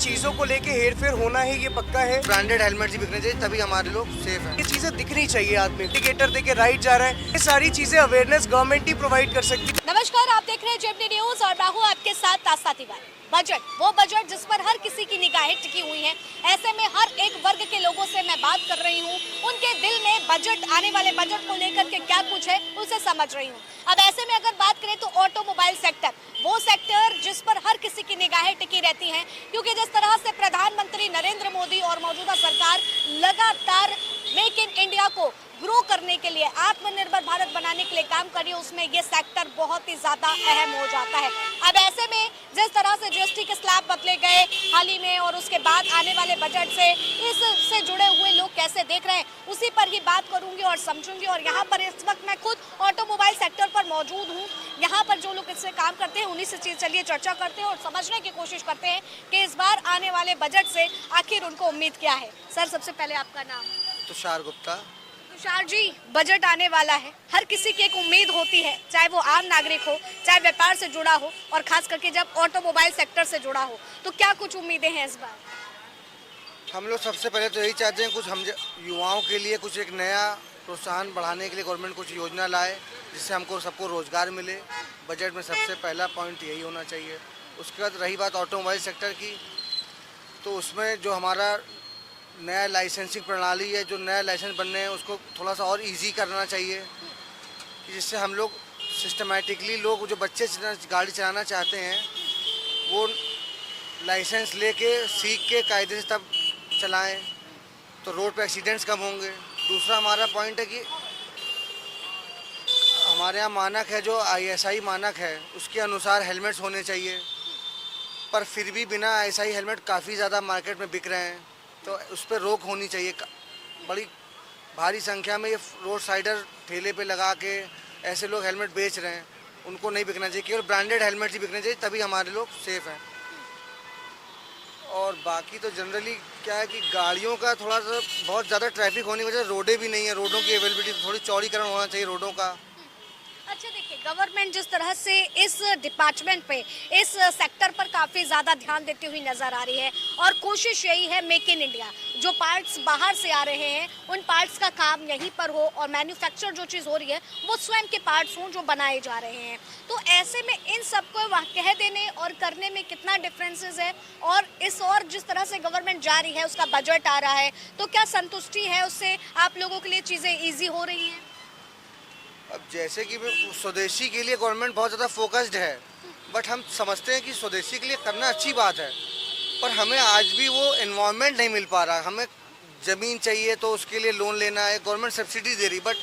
चीजों को लेके हेरफेर होना है, ये पक्का है। ब्रांडेड हेलमेट ही बिकने चाहिए, तभी हमारे लोग सेफ हैं। ये चीजें दिखनी चाहिए आदमी, इंडिकेटर देके राइट जा रहा है, ये सारी चीजें अवेयरनेस गवर्नमेंट ही प्रोवाइड कर सकती है। नमस्कार, आप देख रहे हैं जेमिनी न्यूज और मैं हूं आपके साथ आस्था तिवारी। बजट, वो बजट जिस पर हर किसी की निगाहें टिकी हुई हैं। ऐसे में हर एक वर्ग के लोगों से मैं बात कर रही हूं, उनके दिल में बजट, आने वाले बजट को लेकर के क्या कुछ है उसे समझ रही हूं। अब ऐसे में अगर बात करें तो ऑटोमोबाइल सेक्टर, वो सेक्टर जिस पर हर किसी की निगाहें टिकी रहती हैं, क्योंकि जिस तरह से प्रधानमंत्री नरेंद्र मोदी और मौजूदा सरकार लगातार मेक इन इंडिया को ग्रो करने के लिए, आत्मनिर्भर भारत बनाने के लिए काम कर रही है, उसमें ये सेक्टर बहुत ही ज्यादा अहम हो जाता है। अब ऐसे में जिस तरह से जीएसटी के स्लैब बदले गए हाल ही में और उसके बाद आने वाले बजट से इससे जुड़े हुए लोग कैसे देख रहे हैं, उसी पर ही बात करूंगी और समझूंगी। और यहाँ पर इस वक्त मैं खुद ऑटोमोबाइल सेक्टर पर मौजूद हूँ। यहाँ पर जो लोग इससे काम करते हैं उन्हीं से चलिए चर्चा करते हैं और समझने की कोशिश करते हैं कि इस बार आने वाले बजट से आखिर उनको उम्मीद क्या है। सर, सबसे पहले आपका नाम? तुषार गुप्ता। तुषार जी, बजट आने वाला है, हर किसी की एक उम्मीद होती है, चाहे वो आम नागरिक हो, चाहे व्यापार से जुड़ा हो और खास करके जब ऑटोमोबाइल सेक्टर से जुड़ा हो, तो क्या कुछ उम्मीदें हैं इस बार? हम लोग सबसे पहले तो यही चाहते हैं, कुछ हम युवाओं के लिए कुछ एक नया प्रोत्साहन बढ़ाने के लिए गवर्नमेंट कुछ योजना लाए, जिससे हमको सबको रोजगार मिले। बजट में सबसे पहला पॉइंट यही होना चाहिए। उसके बाद रही बात ऑटोमोबाइल सेक्टर की, तो उसमें जो हमारा नया लाइसेंसिंग प्रणाली है, जो नया लाइसेंस बनने हैं, उसको थोड़ा सा और इजी करना चाहिए, जिससे हम लोग सिस्टमेटिकली, लोग जो बच्चे गाड़ी चलाना चाहते हैं वो लाइसेंस लेके सीख के कायदे से तब चलाएं, तो रोड पे एक्सीडेंट्स कम होंगे। दूसरा हमारा पॉइंट है कि हमारे यहाँ मानक है, जो ISI मानक है, उसके अनुसार हेलमेट्स होने चाहिए, पर फिर भी बिना ISI हेलमेट काफ़ी ज़्यादा मार्केट में बिक रहे हैं, तो उस पर रोक होनी चाहिए। बड़ी भारी संख्या में ये रोड साइडर ठेले पे लगा के ऐसे लोग हेलमेट बेच रहे हैं, उनको नहीं बिकना चाहिए। केवल ब्रांडेड हेलमेट ही बिकने चाहिए, तभी हमारे लोग सेफ हैं। और बाकी तो जनरली क्या है कि गाड़ियों का थोड़ा सा बहुत ज़्यादा ट्रैफिक होने की वजह से रोडें भी नहीं है, रोडों की अवेलेबिलिटी थोड़ी चौड़ीकरण होना चाहिए रोडों का। अच्छा, देखिए, गवर्नमेंट जिस तरह से इस डिपार्टमेंट पे, इस सेक्टर पर काफ़ी ज़्यादा ध्यान देती हुई नज़र आ रही है और कोशिश यही है मेक इन इंडिया, जो पार्ट्स बाहर से आ रहे हैं उन पार्ट्स का काम यहीं पर हो और मैन्युफैक्चर जो चीज़ हो रही है वो स्वयं के पार्ट्स हों जो बनाए जा रहे हैं। तो ऐसे में इन सबको कह देने और करने में कितना डिफरेंसेस है, और और जिस तरह से गवर्नमेंट जा रही है, उसका बजट आ रहा है, तो क्या संतुष्टि है उससे? आप लोगों के लिए चीज़ें ईजी हो रही हैं? अब जैसे कि स्वदेशी के लिए गवर्नमेंट बहुत ज़्यादा फोकस्ड है, बट हम समझते हैं कि स्वदेशी के लिए करना अच्छी बात है, पर हमें आज भी वो एनवायरनमेंट नहीं मिल पा रहा। हमें ज़मीन चाहिए तो उसके लिए लोन लेना है, गवर्नमेंट सब्सिडी दे रही, बट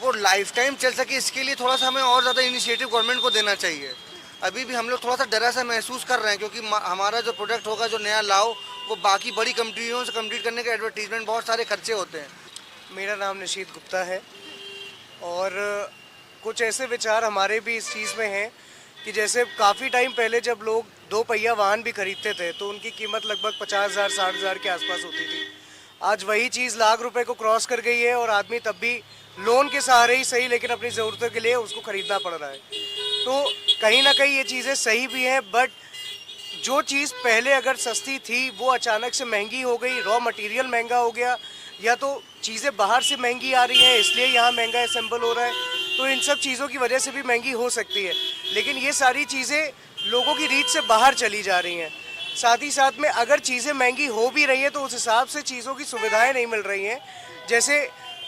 वो लाइफ टाइम चल सके इसके लिए थोड़ा सा हमें और ज़्यादा इनिशिएटिव गवर्नमेंट को देना चाहिए। अभी भी हम लोग थोड़ा सा डरा सा महसूस कर रहे हैं, क्योंकि हमारा जो प्रोडक्ट होगा, जो नया लाओ, वो बाकी बड़ी कंपनियों से कम्पीट करने के एडवर्टीजमेंट बहुत सारे खर्चे होते हैं। मेरा नाम निशीत गुप्ता है और कुछ ऐसे विचार हमारे भी इस चीज़ में हैं कि जैसे काफ़ी टाइम पहले जब लोग 2 पहिया वाहन भी खरीदते थे तो उनकी कीमत लगभग 50,000 60,000 के आसपास होती थी। आज वही चीज़ लाख रुपए को क्रॉस कर गई है और आदमी तब भी लोन के सहारे ही सही, लेकिन अपनी ज़रूरतों के लिए उसको ख़रीदना पड़ रहा है। तो कहीं ना कहीं ये चीज़ें सही भी हैं, बट जो चीज़ पहले अगर सस्ती थी वो अचानक से महंगी हो गई, रॉ मटेरियल महंगा हो गया, या तो चीज़ें बाहर से महंगी आ रही हैं इसलिए यहाँ महंगा असेंबल हो रहा है, तो इन सब चीज़ों की वजह से भी महंगी हो सकती है। लेकिन ये सारी चीज़ें लोगों की रीच से बाहर चली जा रही हैं। साथ ही साथ में अगर चीज़ें महंगी हो भी रही हैं तो उस हिसाब से चीज़ों की सुविधाएं नहीं मिल रही हैं। जैसे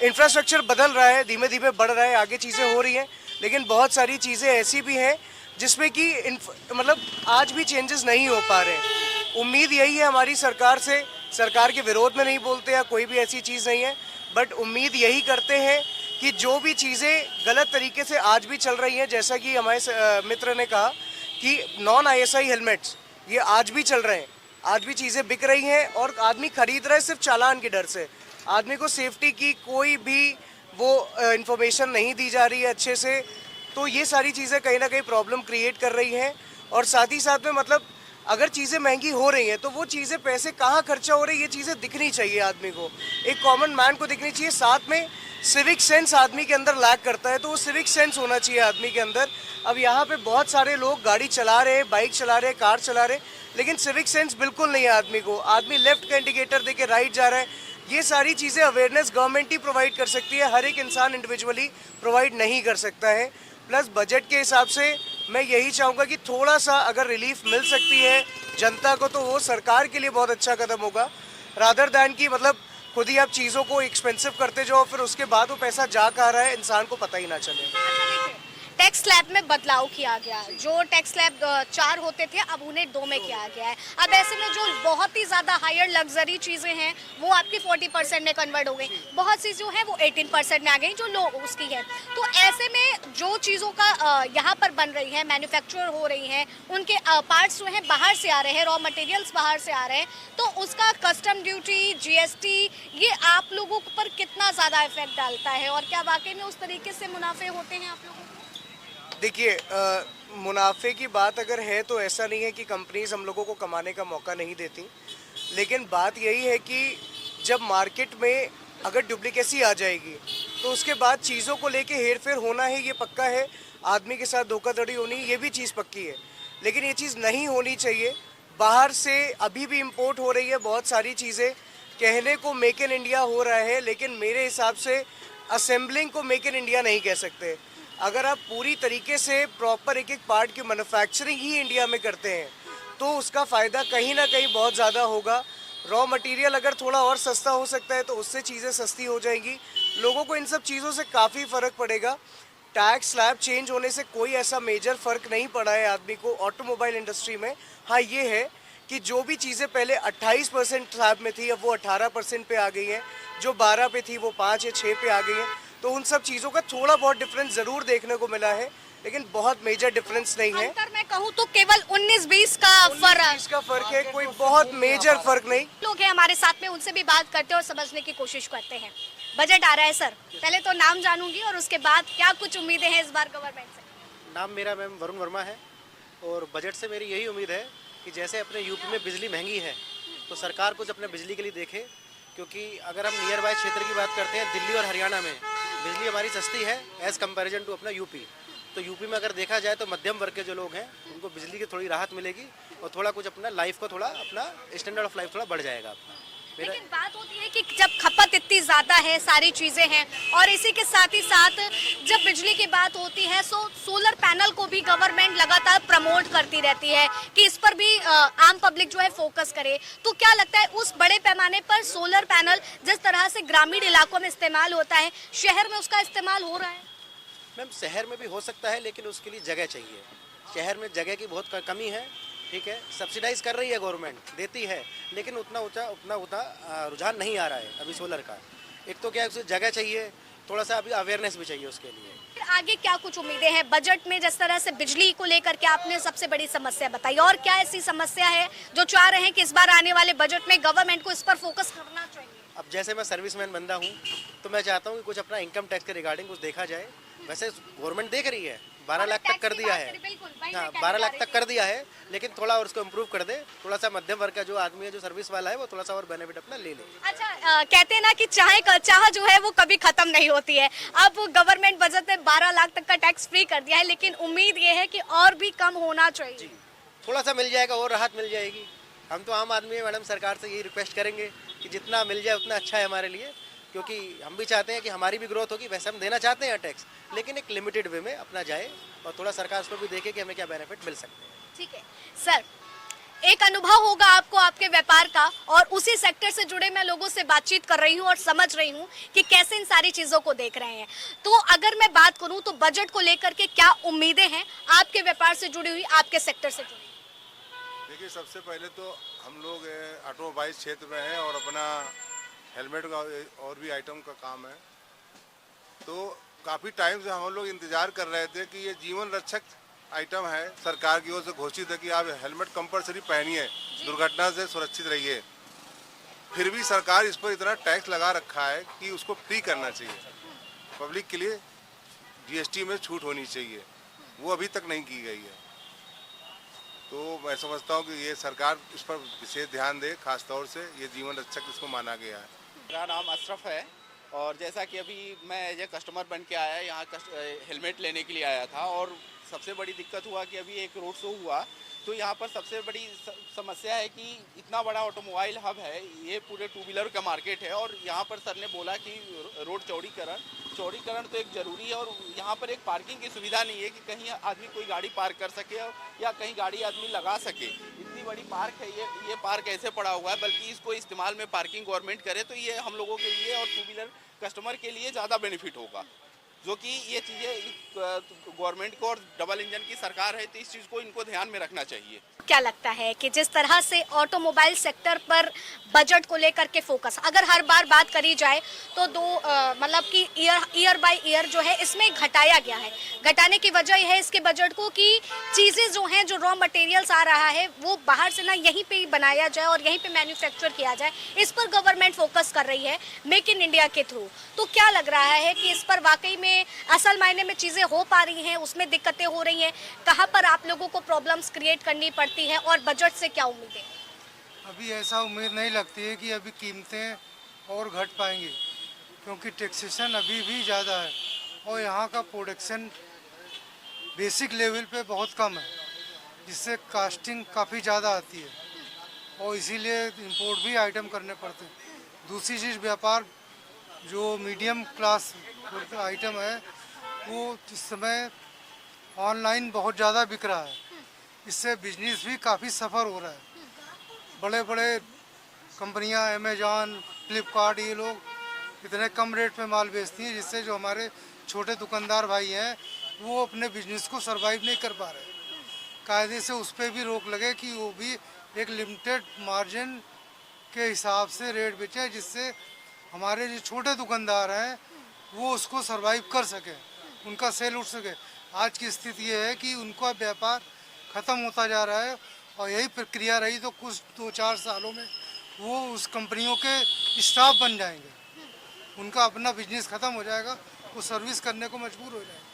इंफ्रास्ट्रक्चर बदल रहा है, धीमे धीमे बढ़ रहा है, आगे चीज़ें हो रही हैं, लेकिन बहुत सारी चीज़ें ऐसी भी हैं जिसमें कि मतलब आज भी चेंजेस नहीं हो पा रहे हैं। उम्मीद यही है हमारी सरकार से, सरकार के विरोध में नहीं बोलते या कोई भी ऐसी चीज़ नहीं है, बट उम्मीद यही करते हैं कि जो भी चीज़ें गलत तरीके से आज भी चल रही हैं, जैसा कि हमारे मित्र ने कहा कि नॉन ISI हेलमेट्स ये आज भी चल रहे हैं, आज भी चीज़ें बिक रही हैं और आदमी खरीद रहा है सिर्फ चालान के डर से। आदमी को सेफ्टी की कोई भी वो इंफॉर्मेशन नहीं दी जा रही है अच्छे से, तो ये सारी चीज़ें कहीं ना कहीं प्रॉब्लम क्रिएट कर रही हैं। और साथ ही साथ में मतलब अगर चीज़ें महंगी हो रही हैं तो वो चीज़ें पैसे कहाँ खर्चा हो रही है ये चीज़ें दिखनी चाहिए आदमी को, एक कॉमन मैन को दिखनी चाहिए। साथ में सिविक सेंस आदमी के अंदर लैक करता है, तो वो सिविक सेंस होना चाहिए आदमी के अंदर। अब यहाँ पे बहुत सारे लोग गाड़ी चला रहे हैं, बाइक चला रहे हैं, कार चला रहे हैं, लेकिन सिविक सेंस बिल्कुल नहीं है आदमी को। आदमी लेफ्ट का इंडिकेटर देके राइट जा रहा है। ये सारी चीज़ें अवेयरनेस गवर्नमेंट ही प्रोवाइड कर सकती है, हर एक इंसान इंडिविजुअली प्रोवाइड नहीं कर सकता है। प्लस बजट के हिसाब से मैं यही चाहूँगा कि थोड़ा सा अगर रिलीफ मिल सकती है जनता को तो वो सरकार के लिए बहुत अच्छा कदम होगा, रादर दैन की मतलब खुद ही आप चीज़ों को एक्सपेंसिव करते जाओ, फिर उसके बाद वो पैसा जा कहाँ रहा है इंसान को पता ही ना चले। टैक्स स्लैब में बदलाव किया गया, जो टैक्स स्लैब 4 होते थे अब उन्हें 2 में किया गया है। अब ऐसे में जो बहुत ही ज़्यादा हायर लग्जरी चीज़ें हैं वो आपकी 40% में कन्वर्ट हो गई, बहुत सी जो है वो 18% में आ गई जो लो उसकी है। तो ऐसे में जो चीज़ों का यहाँ पर बन रही है, मैन्युफैक्चर हो रही हैं, उनके पार्ट्स जो हैं बाहर से आ रहे हैं, रॉ मटेरियल्स बाहर से आ रहे हैं, तो उसका कस्टम ड्यूटी, जीएसटी, ये आप लोगों पर कितना ज़्यादा इफेक्ट डालता है और क्या वाकई में उस तरीके से मुनाफे होते हैं आप लोगों को? देखिए, मुनाफे की बात अगर है तो ऐसा नहीं है कि कंपनीज हम लोगों को कमाने का मौका नहीं देती, लेकिन बात यही है कि जब मार्केट में अगर डुप्लीकेसी आ जाएगी तो उसके बाद चीज़ों को लेके हेरफेर होना है, ये पक्का है। आदमी के साथ धोखाधड़ी होनी ये भी चीज़ पक्की है, लेकिन ये चीज़ नहीं होनी चाहिए। बाहर से अभी भी इम्पोर्ट हो रही है बहुत सारी चीज़ें, कहने को मेक इन इंडिया हो रहा है, लेकिन मेरे हिसाब से असेंबलिंग को मेक इन इंडिया नहीं कह सकते। अगर आप पूरी तरीके से प्रॉपर एक एक पार्ट की मैन्युफैक्चरिंग ही इंडिया में करते हैं तो उसका फ़ायदा कहीं ना कहीं बहुत ज़्यादा होगा। रॉ मटेरियल अगर थोड़ा और सस्ता हो सकता है तो उससे चीज़ें सस्ती हो जाएंगी, लोगों को इन सब चीज़ों से काफ़ी फ़र्क पड़ेगा। टैक्स स्लैब चेंज होने से कोई ऐसा मेजर फ़र्क नहीं पड़ा है आदमी को ऑटोमोबाइल इंडस्ट्री में। हाँ, ये है कि जो भी चीज़ें पहले 28% स्लैब में थी अब वो 18% पे आ गई हैं, जो 12 पे थी वो 5 या 6 पे आ गई हैं। तो उन सब चीज़ों का थोड़ा बहुत डिफरेंस ज़रूर देखने को मिला है, लेकिन बहुत मेजर डिफरेंस नहीं है। अंतर मैं कहूँ तो केवल 19-20 का फर्क है, कोई बहुत मेजर फर्क नहीं। लोग हैं हमारे साथ में, उनसे भी बात करते हैं और समझने की कोशिश करते हैं। बजट आ रहा है सर, पहले तो नाम जानूंगी और उसके बाद क्या कुछ उम्मीदें हैं इस बार गवर्नमेंट से? नाम मेरा मैम वरुण वर्मा है और बजट से मेरी यही उम्मीद है कि जैसे अपने यूपी में बिजली महंगी है तो सरकार कुछ अपने बिजली के लिए देखे, क्योंकि अगर हम नियर बाय क्षेत्र की बात करते हैं दिल्ली और हरियाणा में बिजली हमारी सस्ती है एज़ कंपैरिजन टू अपना यूपी। तो यूपी में अगर देखा जाए तो मध्यम वर्ग के जो लोग हैं उनको बिजली की थोड़ी राहत मिलेगी और थोड़ा कुछ अपना लाइफ को थोड़ा अपना स्टैंडर्ड ऑफ लाइफ थोड़ा बढ़ जाएगा अपना। लेकिन बात होती है कि जब खपत इतनी ज़्यादा है, सारी चीज़ें हैं और इसी के साथ ही साथ जब बिजली की बात होती है तो सोलर पैनल को भी गवर्नमेंट लगातार प्रमोट करती रहती है कि इस पर भी आम पब्लिक जो है फोकस करे। तो क्या लगता है उस बड़े पैमाने पर सोलर पैनल जिस तरह से ग्रामीण इलाकों में इस्तेमाल होता है, शहर में उसका इस्तेमाल हो रहा है? मैम शहर में भी हो सकता है लेकिन उसके लिए जगह चाहिए, शहर में जगह की बहुत कमी है। ठीक है, सब्सिडाइज कर रही है गवर्नमेंट, देती है, लेकिन उतना रुझान नहीं आ रहा है अभी सोलर का। एक तो क्या है उसे जगह चाहिए, थोड़ा सा अभी अवेयरनेस भी चाहिए उसके लिए। आगे क्या कुछ उम्मीदें हैं बजट में? जिस तरह से बिजली को लेकर के आपने सबसे बड़ी समस्या बताई, और क्या ऐसी समस्या है जो चाह रहे हैं कि इस बार आने वाले बजट में गवर्नमेंट को इस पर फोकस करना चाहिए? अब जैसे मैं सर्विसमैन बंदा हूँ तो मैं चाहता हूँ कि कुछ अपना इनकम टैक्स के रिगार्डिंग कुछ देखा जाए। वैसे गवर्नमेंट देख रही है, 12 लाख तक कर दिया है, हाँ 12 लाख तक कर दिया है, लेकिन थोड़ा और उसको इम्प्रूव कर दे, थोड़ा सा मध्यम वर्ग का जो आदमी है जो सर्विस वाला है वो थोड़ा सा और बेनिफिट अपना ले ले। अच्छा, कहते हैं ना कि चाह जो है वो कभी खत्म नहीं होती है। अब गवर्नमेंट बजट में 12 लाख तक का टैक्स फ्री कर दिया है, लेकिन उम्मीद ये है कि और भी कम होना चाहिए। थोड़ा सा मिल जाएगा और राहत मिल जाएगी। हम तो आम आदमी है मैडम, सरकार से यही रिक्वेस्ट करेंगे कि जितना मिल जाए उतना अच्छा है हमारे लिए, क्योंकि हम भी चाहते हैं कि हमारी भी ग्रोथ होगी। वैसे हम देना चाहते हैं टैक्स, लेकिन एक लिमिटेड वे में अपना जाए और थोड़ा सरकार उसको भी देखे कि हमें क्या बेनिफिट मिल सकते हैं। ठीक है सर, एक अनुभव होगा आपको आपके व्यापार का, और उसी सेक्टर से जुड़े मैं लोगों से बातचीत कर रही हूँ और समझ रही हूँ कि कैसे इन सारी चीज़ों को देख रहे हैं। तो अगर मैं बात करूँ तो बजट को लेकर के क्या उम्मीदें हैं आपके व्यापार से जुड़ी हुई, आपके सेक्टर से जुड़ी? देखिए, सबसे पहले तो हम लोग ऑटोमोबाइल क्षेत्र में हैं और अपना हेलमेट का और भी आइटम का काम है। तो काफ़ी टाइम से हम लोग इंतज़ार कर रहे थे कि ये जीवन रक्षक आइटम है, सरकार की ओर से घोषित है कि आप हेलमेट कंपलसरी पहनिए, दुर्घटना से सुरक्षित रहिए। फिर भी सरकार इस पर इतना टैक्स लगा रखा है कि उसको फ्री करना चाहिए। पब्लिक के लिए जीएसटी में छूट होनी चाहिए, वो अभी तक नहीं की गई है। तो मैं समझता हूँ कि ये सरकार इस पर विशेष ध्यान दे, खास तौर से ये जीवन रक्षक इसको माना गया है। मेरा नाम अशरफ है और जैसा कि अभी मैं एज ए कस्टमर बन के आया यहाँ हेलमेट लेने के लिए आया था और सबसे बड़ी दिक्कत हुआ कि अभी एक रोड शो हुआ तो यहाँ पर सबसे बड़ी समस्या है कि इतना बड़ा ऑटोमोबाइल हब है, ये पूरे टू व्हीलर का मार्केट है और यहाँ पर सर ने बोला कि रोड चौड़ीकरण तो एक ज़रूरी है और यहाँ पर एक पार्किंग की सुविधा नहीं है कि कहीं आदमी कोई गाड़ी पार्क कर सके या कहीं गाड़ी आदमी लगा सके। इतनी बड़ी पार्क है, ये पार्क ऐसे पड़ा हुआ है, बल्कि इसको इस्तेमाल में पार्किंग गवर्नमेंट करे तो ये हम लोगों के लिए और टू व्हीलर कस्टमर के लिए ज़्यादा बेनिफिट होगा। जो कि ये चीज़ें गवर्नमेंट को और डबल इंजन की सरकार है तो इस चीज़ को इनको ध्यान में रखना चाहिए। क्या लगता है कि जिस तरह से ऑटोमोबाइल सेक्टर पर बजट को लेकर के फोकस अगर हर बार बात करी जाए तो मतलब कि ईयर बाय ईयर जो है इसमें घटाया गया है। घटाने की वजह है इसके बजट को कि चीज़ें जो हैं, जो रॉ मटेरियल्स आ रहा है वो बाहर से ना यहीं पे ही बनाया जाए और यहीं पे मैन्युफैक्चर किया जाए, इस पर गवर्नमेंट फोकस कर रही है मेक इन इंडिया के थ्रू। तो क्या लग रहा है कि इस पर वाकई में असल मायने में चीज़ें हो पा रही हैं, उसमें दिक्कतें हो रही हैं, कहाँ पर आप लोगों को प्रॉब्लम्स क्रिएट करनी पड़ती है और बजट से क्या उम्मीदें? अभी ऐसा उम्मीद नहीं लगती है कि अभी कीमतें और घट पाएंगी, क्योंकि टैक्सेशन अभी भी ज़्यादा है और यहाँ का प्रोडक्शन बेसिक लेवल पे बहुत कम है, जिससे कास्टिंग काफ़ी ज़्यादा आती है और इसीलिए इंपोर्ट भी आइटम करने पड़ते हैं। दूसरी चीज़, व्यापार जो मीडियम क्लास आइटम है वो इस समय ऑनलाइन बहुत ज़्यादा बिक रहा है, इससे बिजनेस भी काफ़ी सफ़र हो रहा है। बड़े बड़े कंपनियां अमेजॉन, फ्लिपकार्ट, ये लोग इतने कम रेट पे माल बेचती हैं जिससे जो हमारे छोटे दुकानदार भाई हैं वो अपने बिजनेस को सरवाइव नहीं कर पा रहे। कायदे से उस पर भी रोक लगे कि वो भी एक लिमिटेड मार्जिन के हिसाब से रेट बेचे, जिससे हमारे जो छोटे दुकानदार हैं वो उसको सरवाइव कर सके, उनका सेल उठ सके। आज की स्थिति ये है कि उनका व्यापार ख़त्म होता जा रहा है और यही प्रक्रिया रही तो कुछ 2-4 सालों में वो उस कंपनियों के स्टाफ बन जाएंगे, उनका अपना बिजनेस ख़त्म हो जाएगा, वो सर्विस करने को मजबूर हो जाएंगे।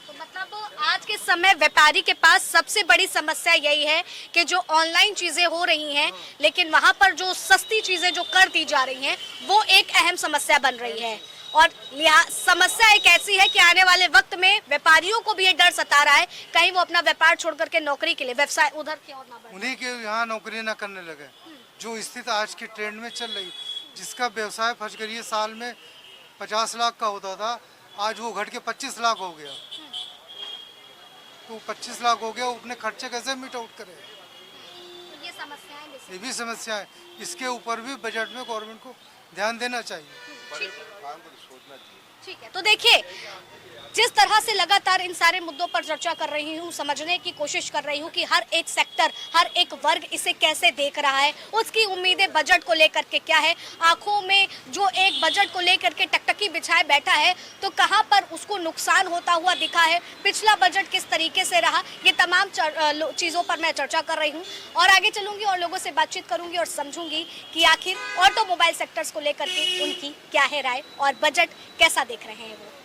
तो मतलब आज के समय व्यापारी के पास सबसे बड़ी समस्या यही है कि जो ऑनलाइन चीजें हो रही हैं लेकिन वहां पर जो सस्ती चीजें जो कर दी जा रही हैं वो एक अहम समस्या बन रही है और समस्या एक ऐसी है कि आने वाले वक्त में व्यापारियों को भी ये डर सता रहा है कहीं वो अपना व्यापार छोड़ करके नौकरी के लिए व्यवसाय उधर की ओर ना बढ़े, उन्हीं के यहाँ नौकरी ना करने लगे। जो स्थिति आज के ट्रेंड में चल रही, जिसका व्यवसाय फंस करिए साल में 50 लाख का होता था, आज वो घट के 25 लाख हो गया। तो 25 लाख हो गया, वो अपने खर्चे कैसे मीट आउट करे? तो ये समस्याएं ये भी समस्या है, इसके ऊपर भी बजट में गवर्नमेंट को ध्यान देना चाहिए। ठीक है। तो देखिए जिस तरह से लगातार इन सारे मुद्दों पर चर्चा कर रही हूँ, समझने की कोशिश कर रही हूँ कि हर एक सेक्टर, हर एक वर्ग इसे कैसे देख रहा है, उसकी उम्मीदें बजट को लेकर के क्या है, आंखों में जो एक बजट को लेकर के टकटकी बिछाए बैठा है तो कहां पर उसको नुकसान होता हुआ दिखा है, पिछला बजट किस तरीके से रहा, ये तमाम चीज़ों पर मैं चर्चा कर रही हूँ और आगे चलूंगी और लोगों से बातचीत करूंगी और समझूंगी कि आखिर ऑटोमोबाइल सेक्टर्स को लेकर के उनकी क्या है राय और बजट कैसा देख रहे हैं वो।